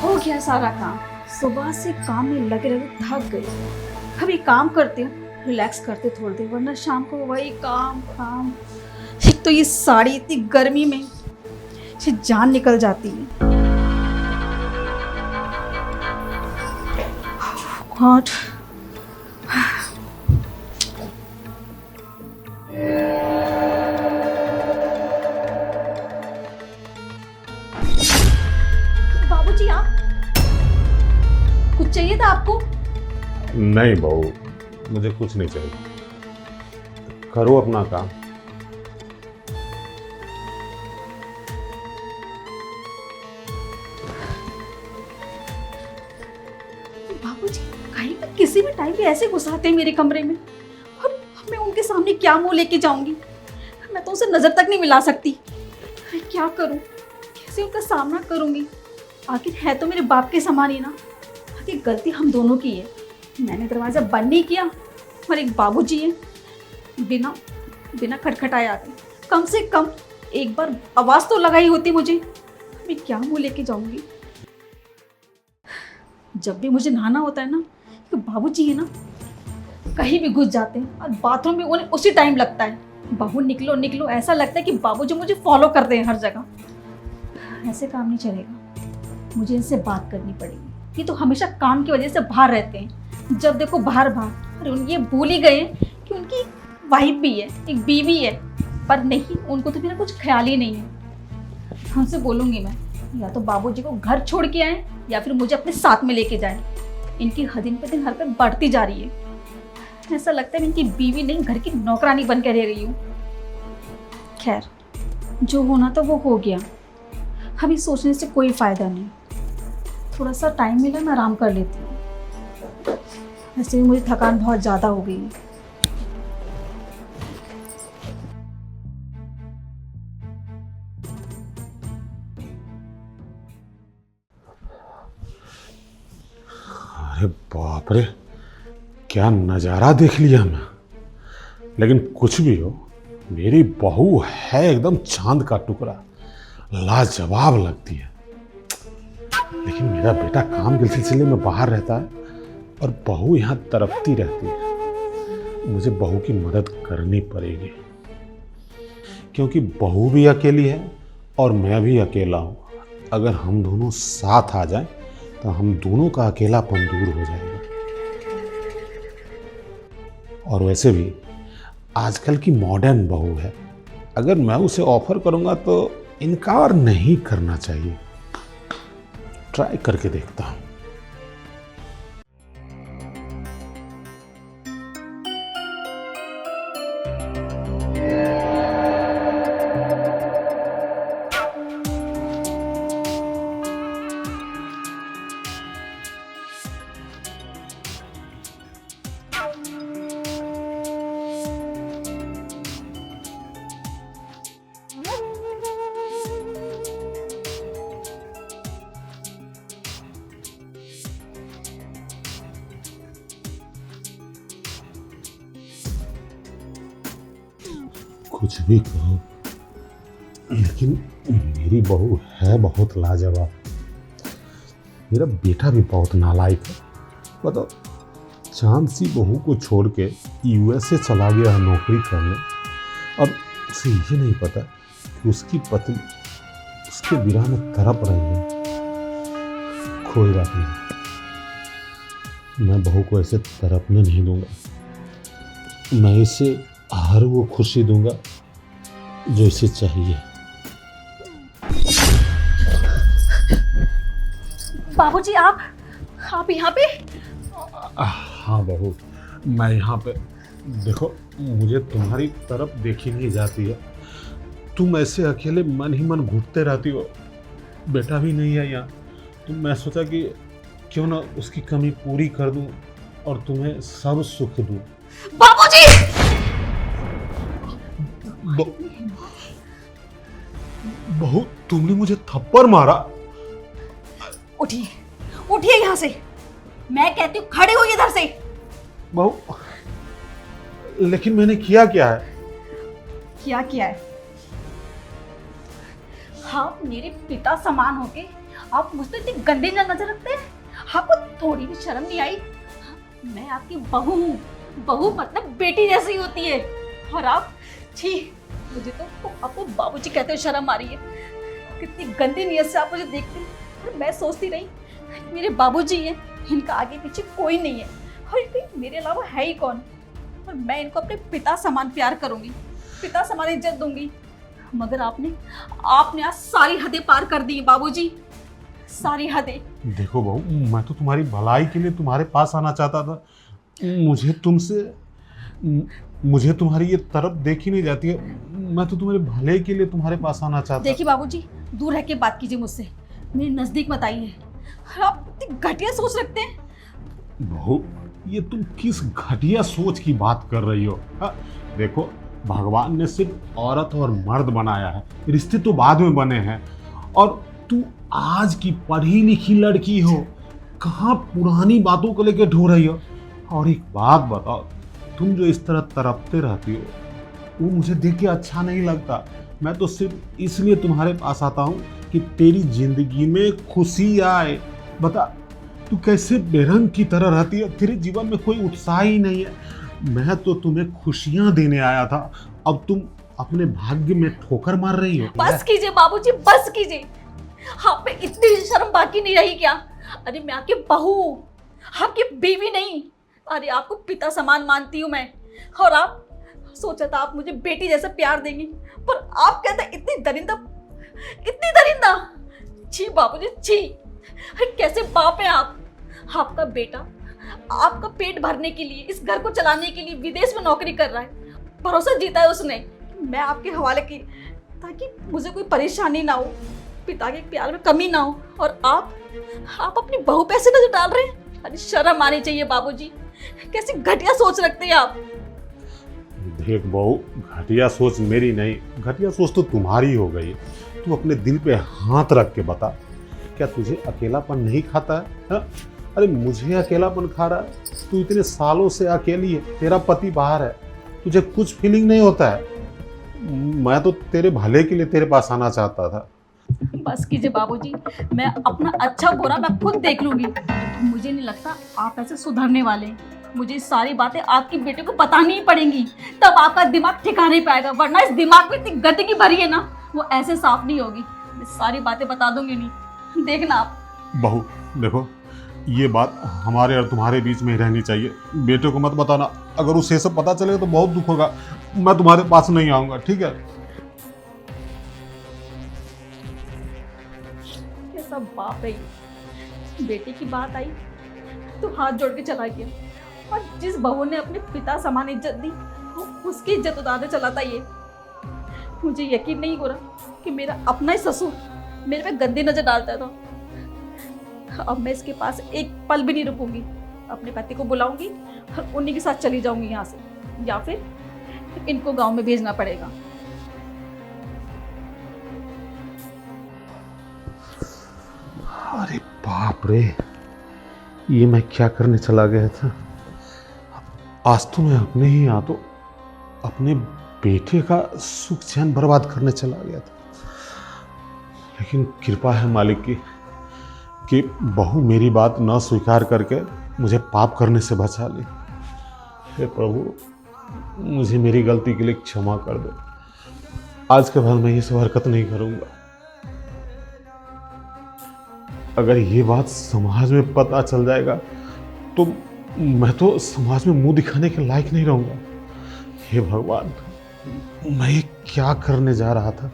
हो गया सारा काम। सुबह से काम में लगे लगे थक गई। कभी काम करती हूँ, रिलैक्स करते थोड़ी देर, वरना शाम को वही काम काम। एक तो ये साड़ी इतनी गर्मी में से जान निकल जाती है। गॉड। बाबूजी, आप कुछ चाहिए था आपको? नहीं बहू, मुझे कुछ नहीं चाहिए। करो अपना काम। बाबूजी कहीं भी किसी भी टाइम पे ऐसे घुसाते हैं मेरे कमरे में। अब मैं उनके सामने क्या मुंह लेके जाऊंगी? मैं तो उनसे नजर तक नहीं मिला सकती। मैं क्या करूं? कैसे उनका सामना करूंगी? आखिर है तो मेरे बाप के समान ही ना। आखिर गलती हम दोनों की है। मैंने दरवाजा बंद नहीं किया और एक बाबूजी है बिना बिना खटखटाए आ गए। कम से कम एक बार आवाज तो लगाई होती मुझे। मैं क्या मुंह लेके जाऊंगी? जब भी मुझे नहाना होता है ना, तो बाबूजी है ना कहीं भी घुस जाते हैं और बाथरूम में उन्हें उसी टाइम लगता है, बहू निकलो निकलो। ऐसा लगता है कि बाबूजी मुझे फॉलो करते हैं हर जगह। ऐसे काम नहीं चलेगा, मुझे इनसे बात करनी पड़ेगी। ये तो हमेशा काम की वजह से बाहर रहते हैं, जब देखो बाहर बाहर। अरे ये भूल ही गए कि उनकी वाइफ भी है, एक बीवी है। पर नहीं, उनको तो मेरा कुछ ख्याल ही नहीं है। उनसे बोलूँगी मैं, या तो बाबूजी को घर छोड़ के आए या फिर मुझे अपने साथ में लेके जाए। इनकी दिन पे दिन हरकत बढ़ती जा रही है। ऐसा लगता है मैं इनकी बीवी नहीं, घर की नौकरानी बन कर रह रही हूँ। खैर, जो होना था वो हो गया। अभी सोचने से कोई फायदा नहीं। थोड़ा सा टाइम मिला, मैं आराम कर लेती हूँ। वैसे भी मुझे थकान बहुत ज़्यादा हो गई है। अरे बाप रे, क्या नज़ारा देख लिया मैं। लेकिन कुछ भी हो, मेरी बहू है एकदम चांद का टुकड़ा, लाजवाब लगती है। लेकिन मेरा बेटा काम के सिलसिले में बाहर रहता है और बहू यहाँ तड़पती रहती है। मुझे बहू की मदद करनी पड़ेगी, क्योंकि बहू भी अकेली है और मैं भी अकेला हूँ। अगर हम दोनों साथ आ जाएं तो हम दोनों का अकेलापन दूर हो जाएगा। और वैसे भी आजकल की मॉडर्न बहू है, अगर मैं उसे ऑफर करूंगा तो इनकार नहीं करना चाहिए। ट्राई करके देखता हूं। कुछ भी कहो, लेकिन मेरी बहू है बहुत लाजवाब। मेरा बेटा भी बहुत नालायक है। बताओ, चांद सी बहू को छोड़ के यूएसए चला गया है नौकरी करने, और उसे ये नहीं पता कि उसकी पत्नी उसके विरह में तड़प रही है। कोई बात नहीं, मैं बहू को ऐसे तड़पने नहीं दूंगा। मैं इसे हर वो खुशी दूंगा जो इसे चाहिए। बाबूजी, आप यहाँ पे? हाँ बहू, मैं यहाँ पे। देखो, मुझे तुम्हारी तरफ देखी नहीं जाती है। तुम ऐसे अकेले मन ही मन घुटते रहती हो। बेटा भी नहीं है यहाँ, तो मैं सोचा कि क्यों ना उसकी कमी पूरी कर दूं और तुम्हें सब सुख दूं। बाबूजी! बहू, तुमने मुझे थप्पड़ मारा। उठिए, उठिए यहाँ से। मैं कहती हूँ खड़े होइए इधर से। बहू, लेकिन मैंने किया क्या है? क्या किया है? आप मेरे पिता समान होके आप मुझ पर इतनी गंदी नजर रखते हैं? आपको थोड़ी भी शर्म नहीं आई? मैं आपकी बहू हूँ, बहू मतलब बेटी जैसी होती है। और आप, छी, मुझे तो आपको बाबूजी कहते हुए शर्म आ रही है। कितनी गंदी नियत से आप मुझे देखते हैं। और मैं सोचती रही मेरे बाबूजी हैं, इनका आगे पीछे कोई नहीं है, और इनके मेरे अलावा है ही कौन। और मैं इनको अपने पिता समान प्यार करूंगी, पिता समान इज्जत दूंगी। मगर आपने आज सारी हदें पार कर दी बाबूजी, सारी हदें। देखो बहू, मैं तो तुम्हारी भलाई के लिए तुम्हारे पास आना चाहता था। मुझे तुम्हारी ये तरफ देखी नहीं जाती है। मैं तो तुम्हारे भले के लिए तुम्हारे पास आना चाहता। देखिए बाबूजी, दूर रह के बात कीजिए मुझसे, मेरे नजदीक मत आइए। आप इतनी घटिया सोच रखते हैं। बहू, ये तुम किस घटिया सोच की बात कर रही हो? देखो, भगवान ने सिर्फ औरत और मर्द बनाया है, रिश्ते तो बाद में बने हैं। और तू आज की पढ़ी लिखी लड़की हो, कहाँ पुरानी बातों को लेकर ढो रही हो? और एक बात बताओ, तुम जो इस तरह तड़पते रहती हो वो मुझे देख के अच्छा नहीं लगता। मैं तो सिर्फ इसलिए तुम्हारे पास आता हूँ कि तेरी जिंदगी में खुशी आए। बता, तू कैसे बेरंग की तरह रहती है, तेरे जीवन में कोई उत्साह ही नहीं है। मैं तो तुम्हें खुशियां देने आया था, अब तुम अपने भाग्य में ठोकर मार रही हो। बस कीजिए बाबूजी, बस कीजिए। आप पे इतनी शर्म बाकी नहीं रही क्या? अरे मैं आपकी बहू, आपकी बीवी नहीं। अरे आपको पिता समान मानती हूँ मैं। और आप सोचा था आप मुझे बेटी जैसा प्यार देंगी, पर आप कहते हैं इतनी दरिंदा, इतनी दरिंदा। छी बाबूजी, छी। कैसे बाप हैं आप? आपका बेटा आपका पेट भरने के लिए, इस घर को चलाने के लिए विदेश में नौकरी कर रहा है। भरोसा जीता है उसने, मैं आपके हवाले की, ताकि मुझे कोई परेशानी ना हो, पिता के प्यार में कमी ना हो। और आप अपनी बहू पे ऐसे नजर डाल रहे हैं। अरे शर्म आनी चाहिए बाबूजी, कैसी घटिया सोच रखते हैं आप। देख बहू, घटिया सोच मेरी नहीं, घटिया सोच तो तुम्हारी हो गई। तू अपने दिल पे हाथ रख के बता, क्या तुझे अकेलापन नहीं खाता है? हा? अरे मुझे अकेलापन खा रहा है। तू इतने सालों से अकेली है, तेरा पति बाहर है, तुझे कुछ फीलिंग नहीं होता है? मैं तो तेरे भले के लिए तेरे पास आना चाहता था। बस कीजिए बाबूजी, मैं अपना अच्छा बुरा मैं खुद देख लूंगी। मुझे नहीं लगता आप ऐसे सुधरने वाले हैं। मुझे सारी बातें आपकी बेटे को बतानी ही पड़ेंगी, तब आपका दिमाग ठिकाने नहीं पाएगा। वरना इस दिमाग में इतनी गंदगी भरी है ना, वो ऐसे साफ नहीं होगी। मैं सारी बातें बता दूंगी, नहीं देखना आप। बहू देखो, ये बात हमारे और तुम्हारे बीच में ही रहनी चाहिए। बेटे को मत बताना, अगर उसे सब पता चलेगा तो बहुत दुख होगा। मैं तुम्हारे पास नहीं आऊंगा, ठीक है? कैसा बाप है ये। बेटे की बात आई तो हाथ जोड़ के चला गया, और जिस बहू ने अपने पिता समान इज्जत दी, वो उसकी इज्जत उतारने चला था ये। मुझे यकीन नहीं हो रहा कि मेरा अपना ही ससुर मेरे पे गंदी नजर डालता था। अब मैं इसके पास एक पल भी नहीं रुकूंगी। अपने पति को बुलाऊंगी और उन्हीं के साथ चली जाऊंगी यहाँ से, या फिर इनको गांव में भेजना पड़ेगा। अरे बाप रे, ये मैं क्या करने चला गया था? आज तो मैं अपने ही हाथों अपने बेटे का सुख चैन बर्बाद करने चला गया था। लेकिन कृपा है मालिक की कि बहू मेरी बात न स्वीकार करके मुझे पाप करने से बचा ली। हे प्रभु, मुझे मेरी गलती के लिए क्षमा कर दे। आज के बाद मैं ये सब हरकत नहीं करूंगा। अगर ये बात समाज में पता चल जाएगा तो मैं तो समाज में मुंह दिखाने के लायक नहीं रहूंगा। हे भगवान, मैं ये क्या करने जा रहा था?